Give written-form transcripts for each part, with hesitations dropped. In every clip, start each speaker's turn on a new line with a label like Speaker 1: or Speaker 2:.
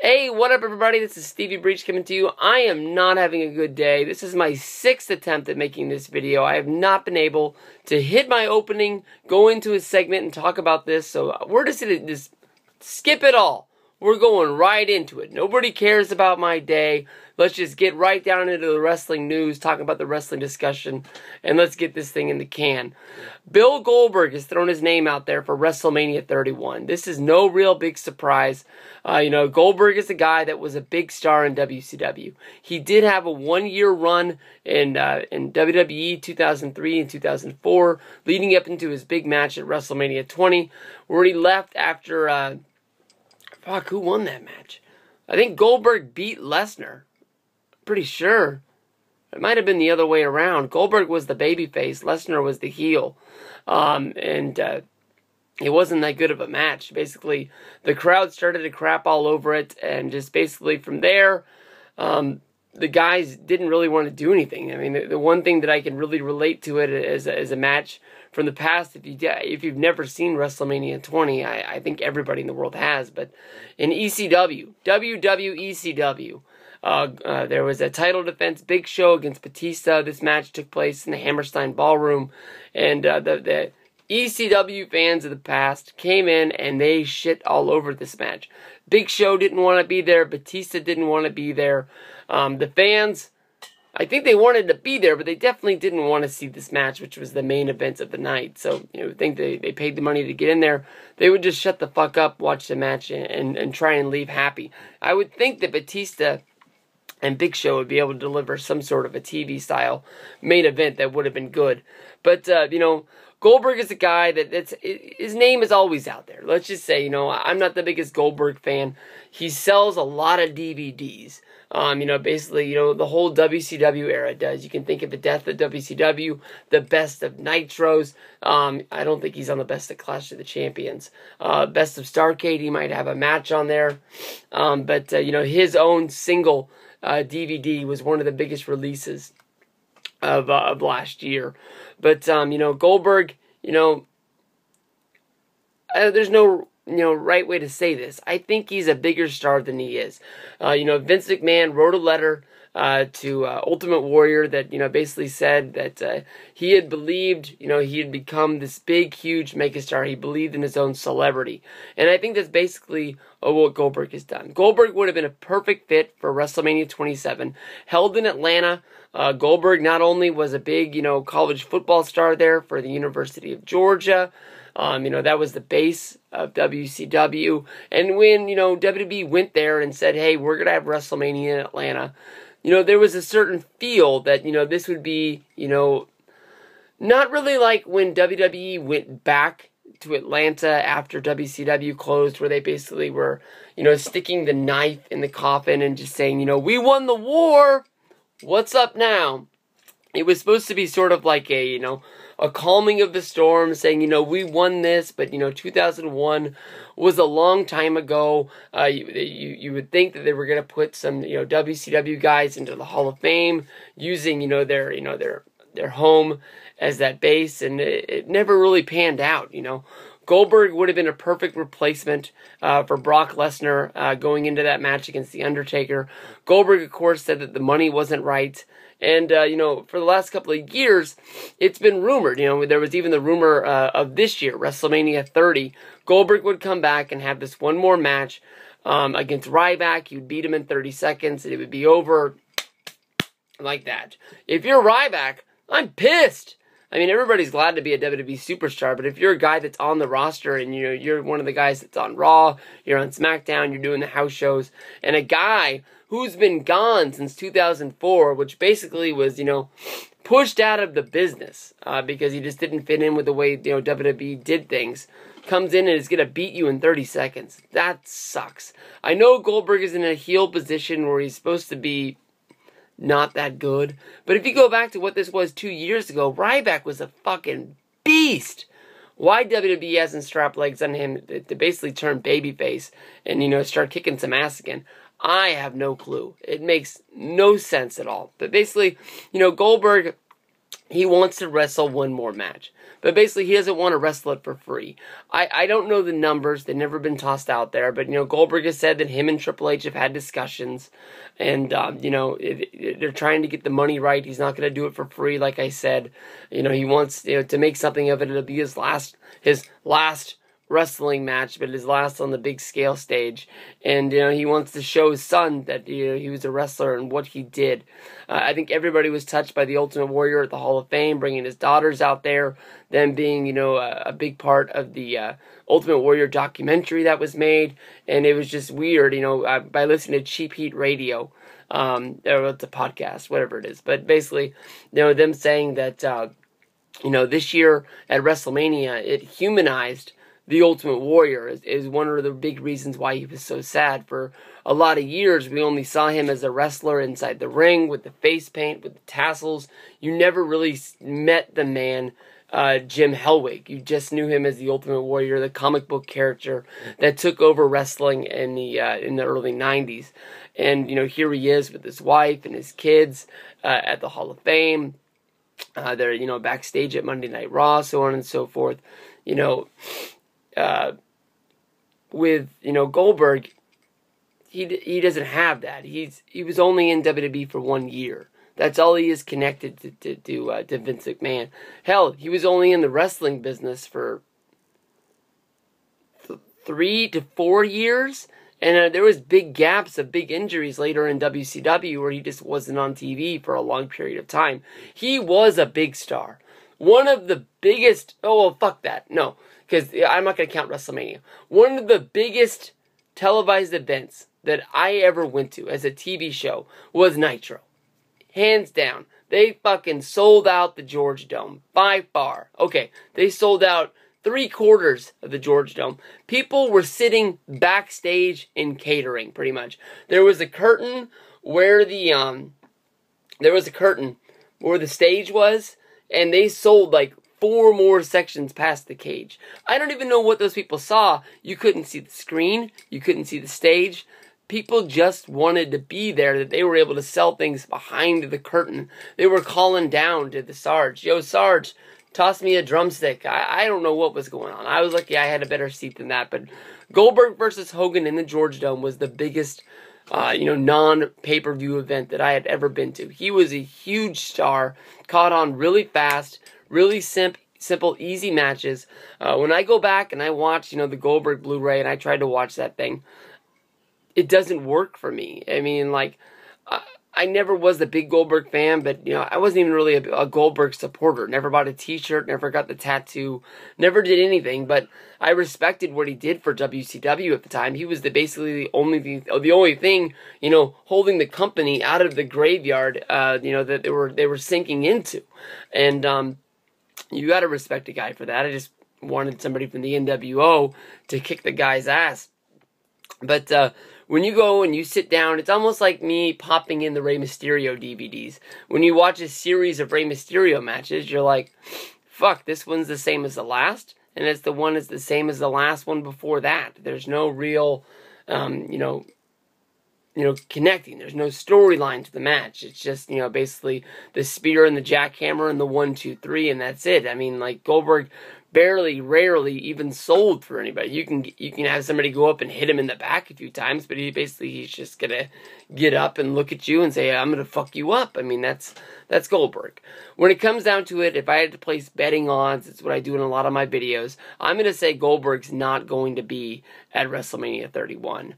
Speaker 1: Hey, what up everybody? This is Stevie Breach coming to you. I am not having a good day. This is my 6th attempt at making this video. I have not been able to hit my opening, go into a segment, and talk about this. So we're just going to just skip it all. We're going right into it. Nobody cares about my day. Let's just get right down into the wrestling news, talking about the wrestling discussion, and let's get this thing in the can. Bill Goldberg has thrown his name out there for Wrestlemania 31. This is no real big surprise. Goldberg is a guy that was a big star in WCW. He did have a 1-year run in WWE 2003 and 2004, leading up into his big match at Wrestlemania 20, where he left after... who won that match? I think Goldberg beat Lesnar. Pretty sure. It might have been the other way around. Goldberg was the babyface. Lesnar was the heel. It wasn't that good of a match. Basically, the crowd started to crap all over it. And just basically from there, the guys didn't really want to do anything. I mean, the one thing that I can really relate to it as a match from the past, if you've never seen WrestleMania 20, I think everybody in the world has, but in ECW, WWECW, there was a title defense, Big Show against Batista. This match took place in the Hammerstein Ballroom, and the ECW fans of the past came in and they shit all over this match. Big Show didn't want to be there. Batista didn't want to be there. The fans, I think they wanted to be there, but they definitely didn't want to see this match, which was the main event of the night. So, I think they paid the money to get in there. They would just shut the fuck up, watch the match, and try and leave happy. I would think that Batista and Big Show would be able to deliver some sort of a TV-style main event that would have been good. But, Goldberg is a guy his name is always out there. Let's just say, I'm not the biggest Goldberg fan. He sells a lot of DVDs. Basically, the whole WCW era does. You can think of the death of WCW, the best of Nitros. I don't think he's on the best of Clash of the Champions. Best of Starrcade, he might have a match on there. But his own single DVD was one of the biggest releases of last year. But, Goldberg, there's no right way to say this. I think he's a bigger star than he is. Vince McMahon wrote a letter to Ultimate Warrior that, basically said that he had believed, he had become this big, huge megastar. He believed in his own celebrity. And I think that's basically what Goldberg has done. Goldberg would have been a perfect fit for WrestleMania 27. Held in Atlanta, Goldberg not only was a big, college football star there for the University of Georgia, that was the base of WCW. And when, WWE went there and said, hey, we're going to have WrestleMania in Atlanta, there was a certain feel that, this would be, not really like when WWE went back to Atlanta after WCW closed, where they basically were, sticking the knife in the coffin and just saying, we won the war. What's up now? It was supposed to be sort of like a calming of the storm, saying, we won this, but, 2001 was a long time ago. You would think that they were going to put some, WCW guys into the Hall of Fame, using, their home as that base, and it never really panned out, Goldberg would have been a perfect replacement for Brock Lesnar going into that match against The Undertaker. Goldberg, of course, said that the money wasn't right. And, for the last couple of years, it's been rumored, there was even the rumor of this year, WrestleMania 30, Goldberg would come back and have this one more match against Ryback. He would beat him in 30 seconds, and it would be over like that. If you're Ryback, I'm pissed. I mean, everybody's glad to be a WWE superstar, but if you're a guy that's on the roster and, you're one of the guys that's on Raw, you're on SmackDown, you're doing the house shows, and a guy who's been gone since 2004, which basically was, pushed out of the business because he just didn't fit in with the way, WWE did things, comes in and is going to beat you in 30 seconds. That sucks. I know Goldberg is in a heel position where he's supposed to be not that good, but if you go back to what this was 2 years ago, Ryback was a fucking beast. Why WWE hasn't strapped legs on him to basically turn babyface and, start kicking some ass again, I have no clue. It makes no sense at all. But basically, Goldberg he wants to wrestle one more match. But basically, he doesn't want to wrestle it for free. I don't know the numbers. They've never been tossed out there. But, Goldberg has said that him and Triple H have had discussions. And, they're trying to get the money right. He's not going to do it for free, like I said. He wants, to make something of it. It'll be his last wrestling match, but his last on the big scale stage. And he wants to show his son that he was a wrestler and what he did. I think everybody was touched by the Ultimate Warrior at the Hall of Fame, bringing his daughters out there, them being a big part of the Ultimate Warrior documentary that was made. And it was just weird, by listening to Cheap Heat Radio, or it's a podcast, whatever it is, but basically them saying that this year at Wrestlemania it humanized the Ultimate Warrior is one of the big reasons why he was so sad. For a lot of years, we only saw him as a wrestler inside the ring with the face paint, with the tassels. You never really met the man, Jim Hellwig. You just knew him as the Ultimate Warrior, the comic book character that took over wrestling in the early 90s. And, here he is with his wife and his kids at the Hall of Fame. They're, backstage at Monday Night Raw, so on and so forth. With Goldberg, he doesn't have that. He was only in WWE for 1 year. That's all he is connected to Vince McMahon. Hell, he was only in the wrestling business for 3 to 4 years, and there was big gaps of big injuries later in WCW where he just wasn't on TV for a long period of time. He was a big star. One of the biggest... Oh, well, fuck that. No. Because I'm not going to count WrestleMania. One of the biggest televised events that I ever went to as a TV show was Nitro. Hands down. They fucking sold out the George Dome. By far. Okay, they sold out 3/4 of the George Dome. People were sitting backstage in catering, pretty much. There was a curtain where the stage was, and they sold like 4 more sections past the cage. I don't even know what those people saw. You couldn't see the screen. You couldn't see the stage. People just wanted to be there, that they were able to sell things behind the curtain. They were calling down to the Sarge. Yo, Sarge, toss me a drumstick. I don't know what was going on. I was lucky I had a better seat than that. But Goldberg versus Hogan in the George Dome was the biggest non-pay-per-view event that I had ever been to. He was a huge star, caught on really fast, really simple, easy matches. When I go back and I watch, the Goldberg Blu-ray, and I tried to watch that thing, it doesn't work for me. I mean, like, I never was a big Goldberg fan, but, I wasn't even really a Goldberg supporter. Never bought a t-shirt, never got the tattoo, never did anything, but I respected what he did for WCW at the time. He was basically the only thing, holding the company out of the graveyard, that they were sinking into. And, you gotta respect a guy for that. I just wanted somebody from the NWO to kick the guy's ass. But, when you go and you sit down, it's almost like me popping in the Rey Mysterio DVDs. When you watch a series of Rey Mysterio matches, you're like, fuck, this one's the same as the last, and it's the same as the last one before that. There's no real, connecting. There's no storyline to the match. It's just, basically the spear and the jackhammer and the 1, 2, 3, and that's it. I mean, like, Goldberg rarely even sold for anybody. You can have somebody go up and hit him in the back a few times, but he's just gonna get up and look at you and say, I'm gonna fuck you up. I mean, that's Goldberg. When it comes down to it, if I had to place betting odds, it's what I do in a lot of my videos, I'm gonna say Goldberg's not going to be at WrestleMania 31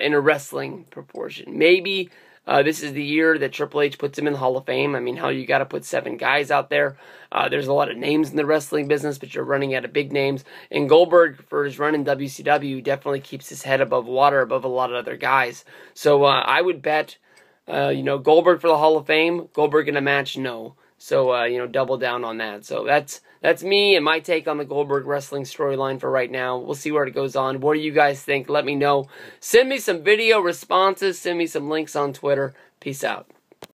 Speaker 1: in a wrestling proportion. Maybe this is the year that Triple H puts him in the Hall of Fame. I mean, hell, you got to put 7 guys out there. There's a lot of names in the wrestling business, but you're running out of big names. And Goldberg, for his run in WCW, definitely keeps his head above water, above a lot of other guys. So I would bet, Goldberg for the Hall of Fame. Goldberg in a match, no. So, double down on that. So that's me and my take on the Goldberg wrestling storyline for right now. We'll see where it goes on. What do you guys think? Let me know. Send me some video responses. Send me some links on Twitter. Peace out.